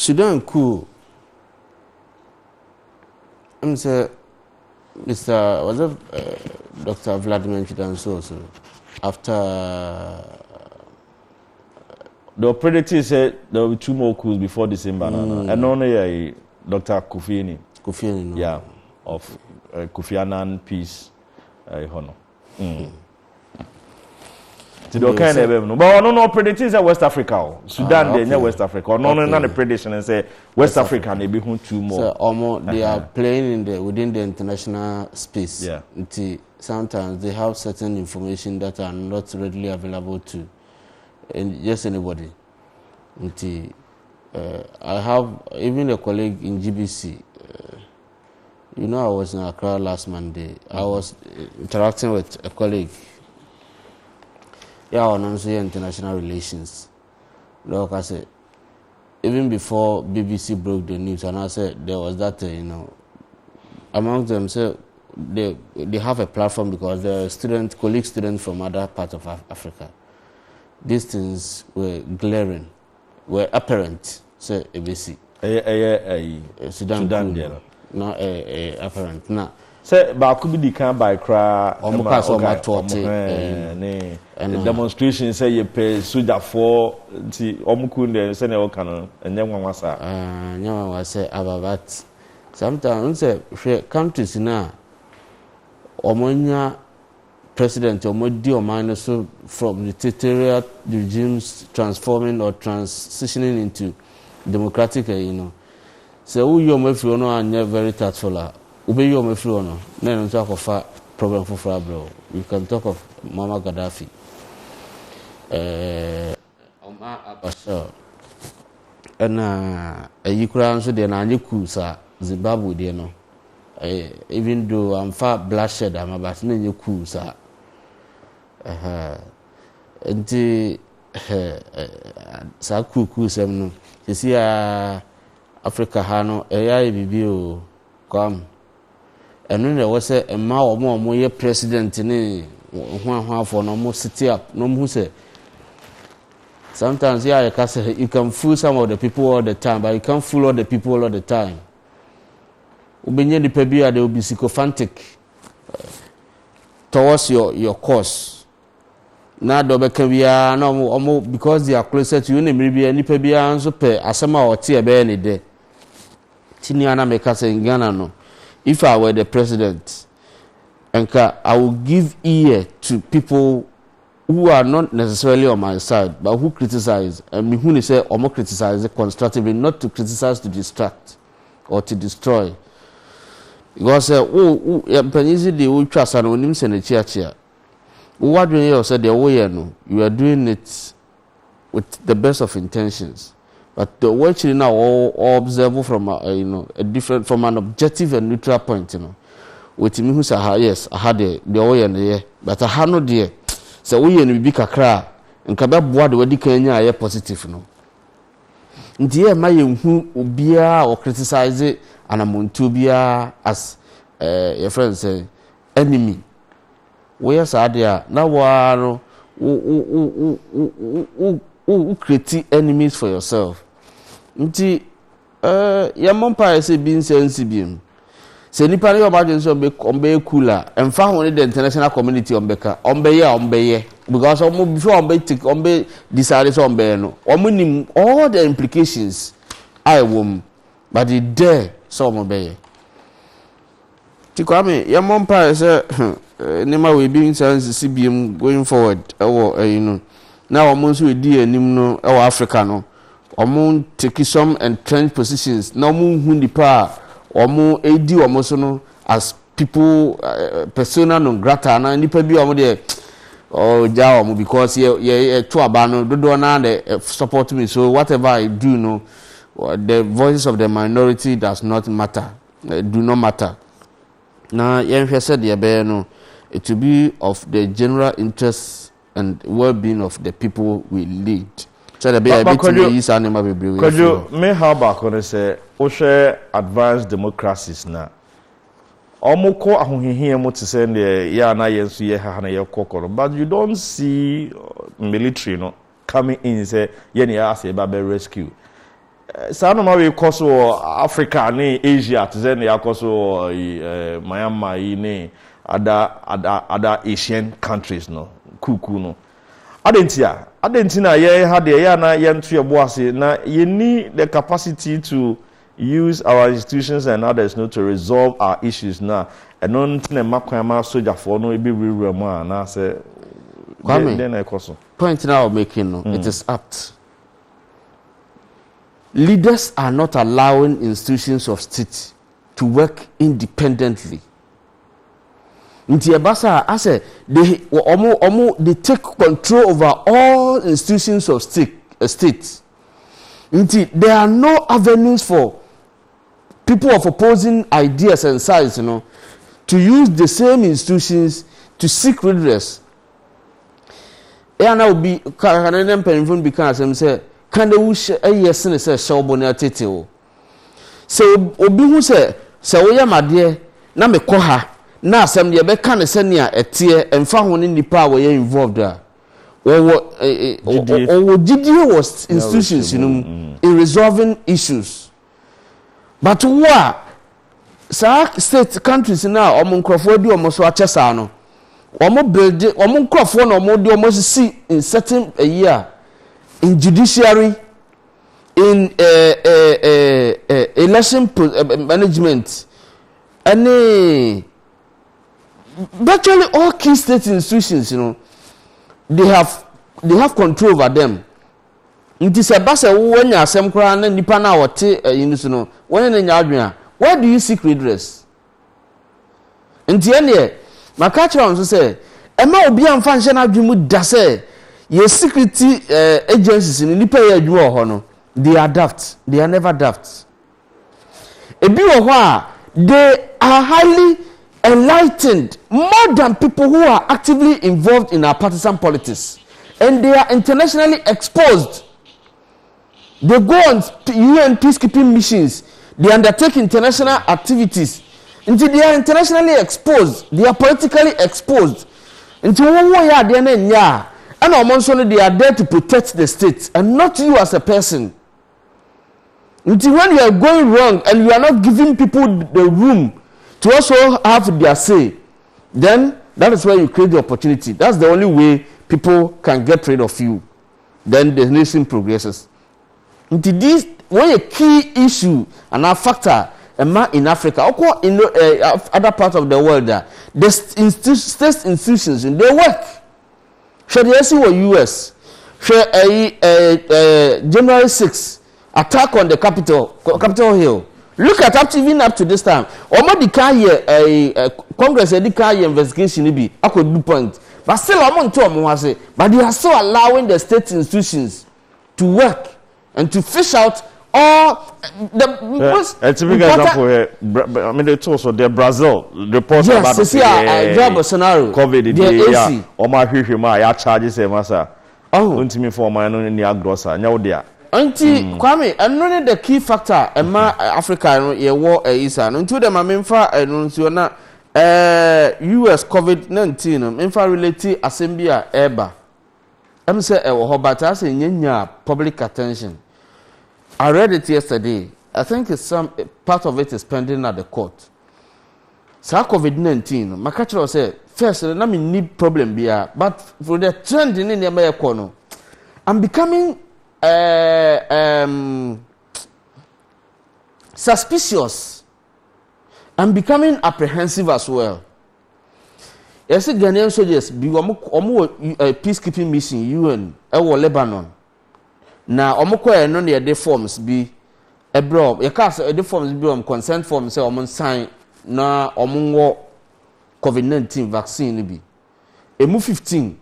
Sudan coup. I'm say Mr. Was it Dr. Vladimir Chidanso after the predictor said there will be 2 more coups before December. And only Dr. Kofi no. Yeah, of Kofi Annan peace honor. To the kind of but no predictions are West Africa. Sudan they near West Africa. No the prediction and say West Africa they be 2 more. So they are playing within the international space. Yeah. Sometimes they have certain information that are not readily available to just anybody. I have even a colleague in GBC. I was in Accra last Monday. I was interacting with a colleague. Yeah, on international relations. Like I said, even before BBC broke the news, and I said there was that, among them, so they have a platform because they're colleague students from other parts of Africa. These things were glaring, were apparent. So ABC, Sudan, not apparent. Now, say, but could be the kind by cry. And demonstration say you pay Sudan for the Omukunde, send a canon, and then one was I say about that. Sometimes say countries now, Omonia president or minus from dictatorial regimes transforming or transitioning into democratic, So who you may feel no and very tactful. Ube you may feel no. Then talk of problem for Fabro. We can talk of Mama Gaddafi. Omar Abashar. And a Ukraine so then and you Zimbabwe, even though I'm far bloodshed, I'm about you cool, sir. And the Saku Semno. You see, Africa Hano, a BBO come. And when there was a more president in one for no more city up, no more say. Sometimes, you can fool some of the people all the time, but you can't fool all the people all the time. Ubenye the pebia, they will be sycophantic towards your cause. Now, no, because they are closer to you, maybe any pebia and so pay asama or tea any day. Tiniana make us in Ghana no. If I were the president, I will give ear to people who are not necessarily on my side, but who criticize. And who say or more criticize constructively, not to criticize to distract or to destroy. Because you trust and when you send a chair. What do you say the way you are doing it with the best of intentions. But the way you now all observe from a different from an objective and neutral point, with me who say yes, I had the way and the but I had no dear. So we and be kakra and kabab board where the Kenya positive Dear my who ubia or criticize it and I'm to be as your friend say enemy. Where's idea now? Who create enemies for yourself? Nti ya mompa say being sensible. Say nipa le obaje so be cooler and fa ho the international community ombeye because before ombe decide so ombe no omunim all the implications I wom but the dare so ombeye. Ti kwame ya mompa say nema we being sensible going forward now omonso we di anim no Africa no omo take some entrenched positions na omo hu nipa omo edi omo so no as people persona non grata na nipa bi omo de ja omo because ye to aba no dodo na the support me so whatever I do no the voices of the minority does not matter do not matter na yen said the be no it will be of the general interest and well-being of the people we lead. So the be a bit to use animal be. Could you may how back on say o share advanced democracies na omoko ahohihia mo to send the ya na yensu ye ha na ye kokoro but you don't see military no coming in say ye na say ba rescue Sanoma we koso Africa ne Asia to say ne akoso Myanmar ne other Asian countries no kuku no adentia ye had ye na ye nto ye boase na ye need the capacity to use our institutions and others no to resolve our issues na eno ntine makwan ma soldier for no e be rewura mu na say then na ekoso point now making no it is apt. Leaders are not allowing institutions of state to work independently. Nti ebasa I say they take control over all institutions of state. Nti there are no avenues for people of opposing ideas and sides, to use the same institutions to seek redress. Now be Canadian penifun because I'm say can they wish a yes and say shawbona tete. So obi who say we am adie na me koha na asem de be kan senia etie emfa ho ni nipa we involved there. GDA was institutions in resolving issues. But what state countries now omunkrofo di omo so achesa no omo build omunkrofo no omo di omo see in certain a year in judiciary, in election management, and virtually all key state institutions, they have control over them. It is a basa when you are some crown and nipa na wote when where do you seek redress? In the end, my catcher also say, Emma obi amfa nche na adwemu da say your security agencies in nipa ya adwuma ho they are daft, they are never daft. Ebi wo ho they are highly enlightened more than people who are actively involved in our partisan politics, and they are internationally exposed. They go on UN peacekeeping missions. They undertake international activities. Until they are internationally exposed, they are politically exposed. Until one way they are and they are there to protect the state and not you as a person. Until when you are going wrong and you are not giving people the room to also have their say, then that is where you create the opportunity. That's the only way people can get rid of you. Then the nation progresses. Into this one a key issue and a factor in Africa, or in other parts of the world, the state institutions they work. Should they see what US? Should January 6 attack on the Capitol Hill? Look at even up to this time. Almost the car here, Congress the car investigation be I could do point, but still I'm to but they are still allowing the state institutions to work and to fish out all the most example here. I mean, it's also the Brazil reports about the scenario. COVID. Yeah, or my huma, ya charges a massa. Oh, me for my own in the Agrosa. Now, dear. Auntie Kwame, and none the key factor, and my Africa, ye war is an until the Maminfa and Nunciona US COVID-19, Minfa related Assembia Eba. I'm say, but I say, public attention. I read it yesterday. I think it's some part of it is pending at the court. So COVID-19, my catcher said, first, let me need problem here, but for the trend in the American, I'm becoming suspicious. I'm becoming apprehensive as well. Yes, Ghanaian soldiers be peacekeeping mission UN Lebanon. Now, omoko no ne de forms be ebro ye ka say de forms be consent forms say omon sign na omonwo COVID-19 vaccine be emu 15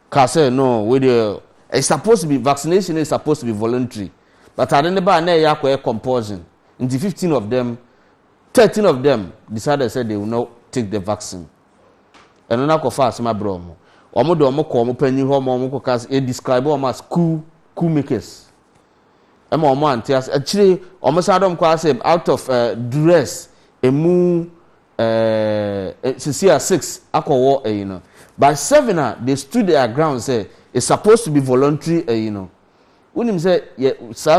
ka say no we dey it's supposed to be vaccination is supposed to be voluntary, but I don't ba na ya kwa compulsion. In the 15 of them 13 of them decided say they will not take the vaccine. And na ko fa asema bro mo omo de omo ko omo panyi ho mo ko ka describe omo as cool makers. Emma omo antias actually omo sadom kwa say out of duress emu CCR 6 by 7 they stood their ground say it's supposed to be voluntary when him say yeah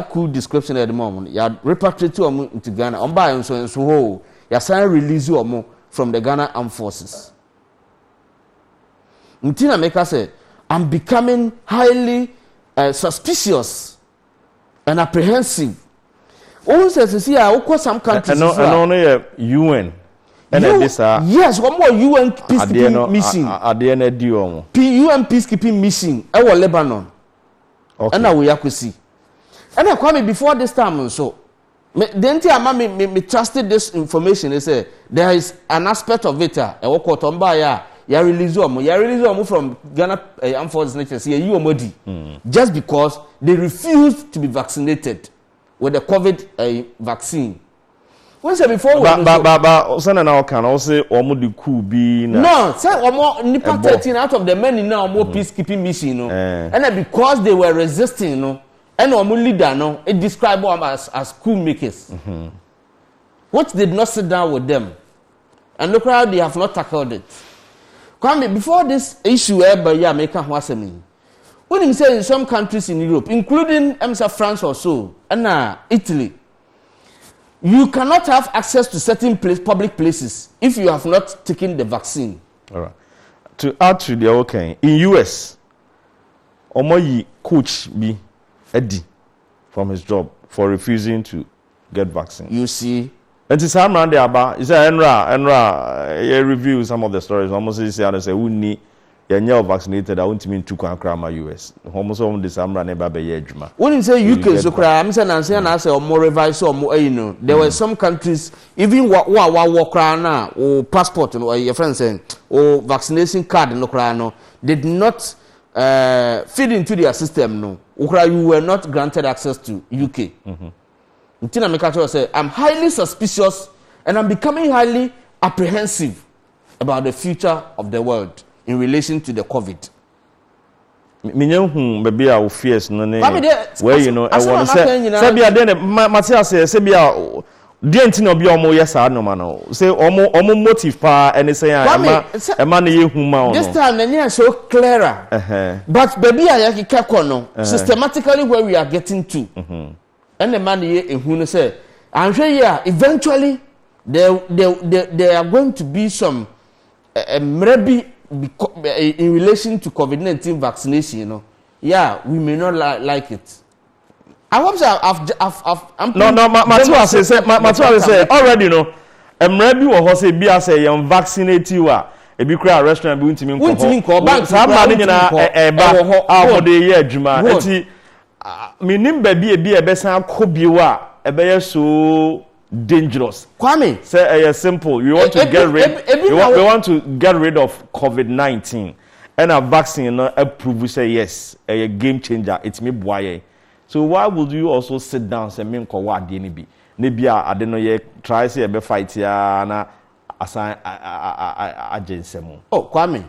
cool description at the moment ya repatriate omo into Ghana on buy so ho ya sign release omo from the Ghana Armed Forces. Ntina make us say I'm becoming highly suspicious and apprehensive. All says see I go some countries no UN and this yes one more UN peacekeeping mission at the end of the UN peacekeeping mission e wo Lebanon. Okay. And now we have to see. And I come before this time so the entire me trusted this information. They say there is an aspect of it. I work on by ya release them from Ghana Armed Forces just because they refused to be vaccinated with the COVID vaccine. When say before but send now can also omo the coup be no say omo nipa 13 out of the men in now omo peacekeeping mission no and because they were resisting no and omo leader no it describe them as coup makers which did not sit down with them and look how they have not tackled it. Kwame, before this issue ever yeah make a wasemi when him say in some countries in Europe including France or so and Italy you cannot have access to certain public places if you have not taken the vaccine. All right. To add to the okay, in US, Omoyi coach be Eddie from his job for refusing to get vaccine. You see, and it's Sam Randy Abba. He said, Enra, review some of the stories. Almost he said, who need you're vaccinated, I want to mean to Krama US. Almost all this Amra never be yejuma. When you say UK, so I'm saying I say or more revised or more, you know, there were some countries, even what walk around now, or passport, or your friend saying, or vaccination card in Ukraine, did not feed into their system. No, you were not granted access to UK. Ntina Mekato say, I'm highly suspicious and I'm becoming highly apprehensive about the future of the world in relation to the COVID. Minyahu baby our fears no ne where you know I want to say be then Matthias say be the entity obi omo yesa no man no say omo motive pa and say e ma na ye huma this time na so clearer but baby ayaki kekọ no systematically where we are getting to and the man ye ehunu say and here eventually there are going to be some maybe in relation to COVID-19 vaccination, you know, yeah, we may not like it. I hope I'm Matua say already, you know, maybe what say be as a young vaccinated you are. A big crowd restaurant be to call back. Some man in a the year, Juma. Minim baby be a best could be a so dangerous. Kwame, say simple. You want to get rid. We want to get rid of COVID-19, and a vaccine not approve. Say yes, a game changer. It's me boy. So why would you also sit down and say me ko wa de ni bi? Maybe I don't know yet. Try say be fight ya na assign agency mo. Oh Kwame,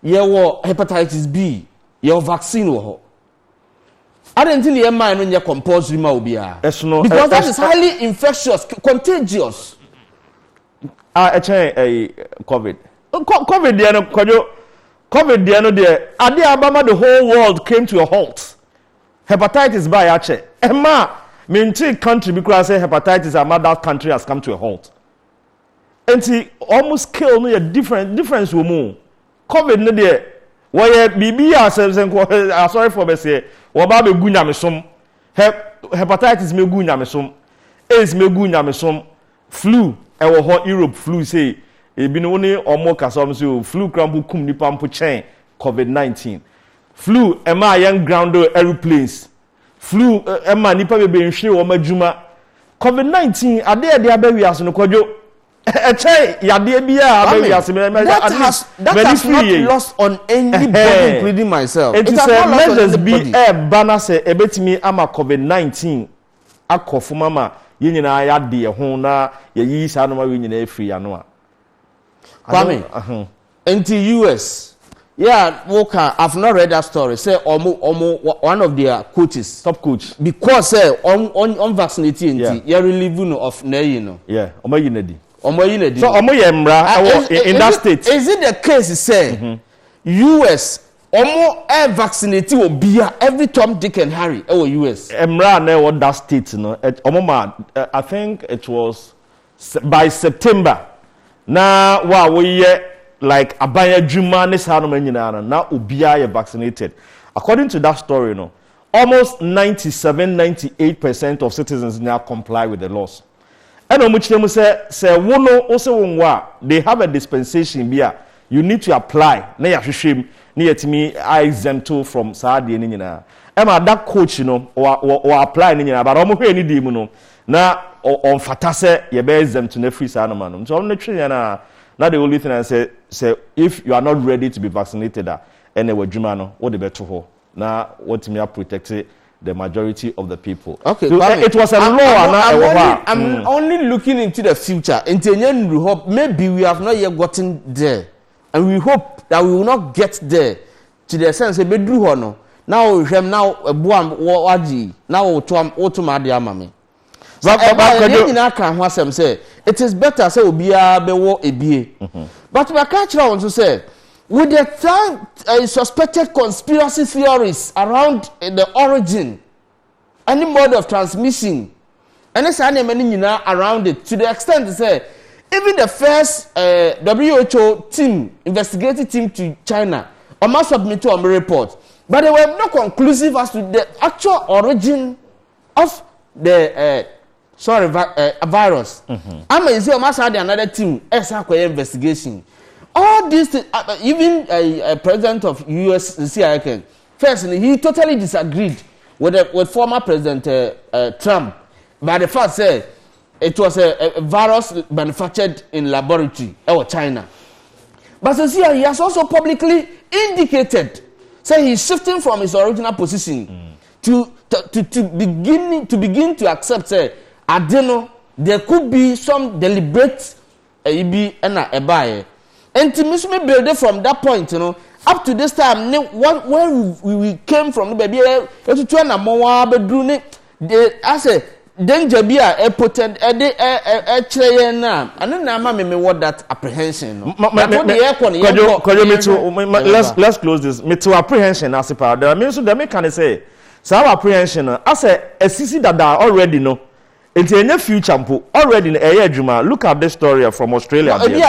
your hepatitis B, your vaccine wo. I don't think the mind when you compulsory maubia. Because that is highly infectious, contagious. COVID. COVID there. Adi Abama, the whole world came to a halt. Hepatitis by Ache. Emma, maintain country because I say hepatitis and that country has come to a halt. And he almost killed me a difference with more. COVID no there. Why BB ourselves and sorry for me say Waba be gu nyamesom hepatitis me gu nyamesom AIDS me gu nyamesom flu e wo ho Europe flu say e bi no ne omo kasom say flu krampo kum nipa mpo chen COVID-19 flu e ma young ground aeroplanes flu e ma nipa be nhwe wo madwuma COVID-19 ade e de abawi aso no kwadwo that has not lost on anybody, including myself. It has not lost on anybody. Be a banner say ebetimi ama COVID-19 akofo mama ye nyina ya de ho na ye yi sa no ma we nyina free ano a. Kwame, into US. Yeah, Walker, I've not read that story. Say one of their coaches, top coach, because say on vaccinated, you're relieving of you know. Yeah, omayinedi. So in that state. Is it the case say US omo vaccinate obia every Tom, Dick and Harry US. Emra na what that state no I think it was by September na we like abaya dwuma ne sa no manyina na obia ye vaccinated. According to that story no, almost 97-98% of citizens now comply with the laws. And omuchiremu say wono ose wonwa they have a dispensation bia you need to apply na ya hwehwem na yetimi exempt from saade ni nyina. Ema that coach no or apply ni nyina but omo hwe ni di mu no na on fata se ye be exempt na free sa no man. So on twe na the only thing I say if you are not ready to be vaccinated and wadwuma no what the better ho na what me protect the majority of the people. Okay, so, it was a law. I'm only looking into the future. We hope maybe we have not yet gotten there, and we hope that we will not get there to the sense that bedru hono. Now we have now a buam waji now otumadi amame. It is better say obia bewo ebie. But we catch on to say with the time suspected conspiracy theories around the origin, any mode of transmission, and it's around it to the extent to say even the first WHO team, investigative team to China, must submit to a report, but they were not conclusive as to the actual origin of the virus. I'm another team investigation. All this, even a president of US, firstly, he totally disagreed with former President Trump by the fact that it was a virus manufactured in laboratory or China. But he has also publicly indicated, say he's shifting from his original position to begin to accept, say, I don't know, there could be some deliberate and to miss me build it from that point, up to this time, where we came from, the baby, to try na more bedroom, I say, danger be a potent, and then I'm what that apprehension. Let's close this. Me to apprehension, as a part. I mean, so the can say, so apprehension, I say, a CC that already know. It's in the future already in a Juma. Look at this story from Australia. Baby,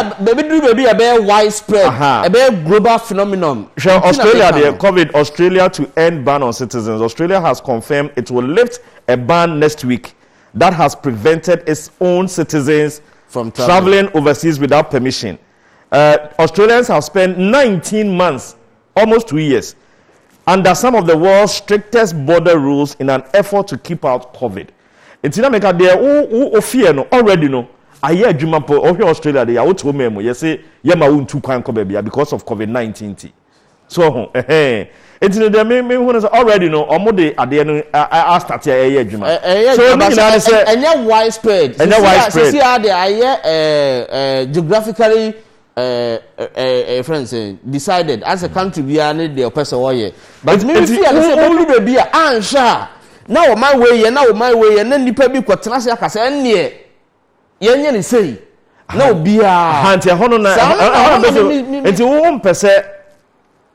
a very widespread, a very global phenomenon. Australia, the COVID, Australia to end ban on citizens. Australia has confirmed it will lift a ban next week that has prevented its own citizens from traveling overseas without permission. Australians have spent 19 months, almost 2 years, under some of the world's strictest border rules in an effort to keep out COVID. It's not make a there who fear no already no. I hear Juma po Australia they are to memo. You say yama won two kwan baby because of COVID-19. So it's the me who already know omode ade no I start here Juma. So me na say enya widespread. See how they are geographically friends decided as a country we are need the person why. But me fear say baby answer. Now my way, and then the people kwatena se akase enye yenye ni sei na obi a hante hono na enti wo mpese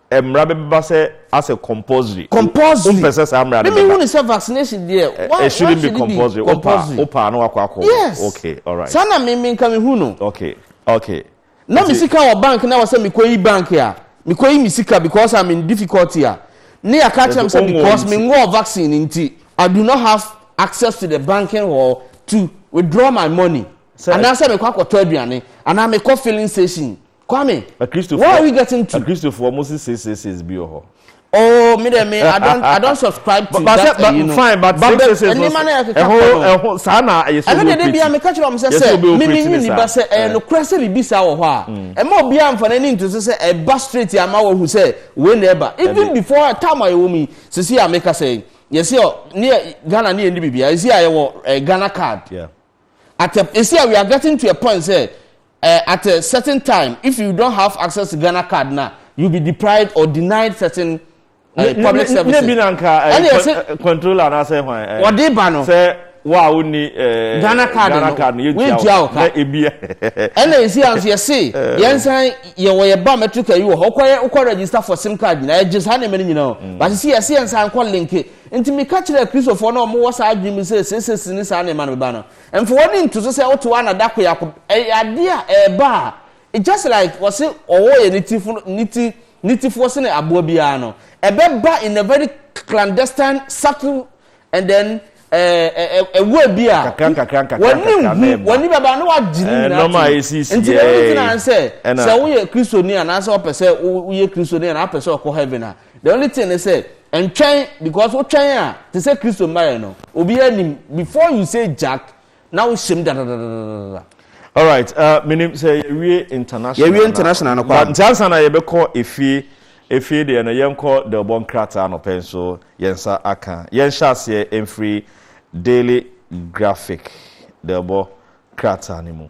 emra beba se as a compulsory mpese sa emra beba me who is vaccination there it shouldn't be compulsory opa no akwa yes okay all right sana me nka me hu no okay na me sika wo bank na wo se me koyi bank ya me koyi me sika because I'm in difficulty ya ne aka tell me say because me ngo vaccine nti I do not have access to the banking or to withdraw my money. And I say me kwa to aduane and I me call filling station. Kwame. Why are we getting to? Christopher almost says be ho. Oh, me I don't subscribe to that. But fine, but any man sana I know dey be am catch am say me ni ba say no kwese bi bisa wo ho a e ma obi am for any to say e ba straight am wo hu say we never even before time I wo mi sisi am say yes, near Ghana near Libya. I see a Ghana card. Yeah. We are getting to a point say at a certain time, if you don't have access to Ghana card now, you'll be deprived or denied certain public services. Control and I say why. What they ban? Say wow ni Ghana card no we tia o na ebia ena esi anso ye se yensan ye wo ye biometric ayi wo ukọ register for sim card na je sa na me nyina o but see ye se yensan ko link nti me ka kire Christopher na mo wasa adwi mi se ni sa na me ba no emfo woni nto so se woto wa na dako yakọ ade a ba it just like was it owo ye nitifo se na abo bia no ebeba in a very clandestine subtle and then we bia woni baba no wagini na normal ACC nti everything I say we ye Christian na say opese we ye Christian na opese okọ heaven na the only thing is say entwen because o twen a to say Christian marry no obi anim before you say Jack now shim da. All right, minim say we international. We international no kwa. Ntansa na ye be call efi de no yenko the bon krata no penso yensa aka. Yensha se emfree daily graphic the bon krata ni mu.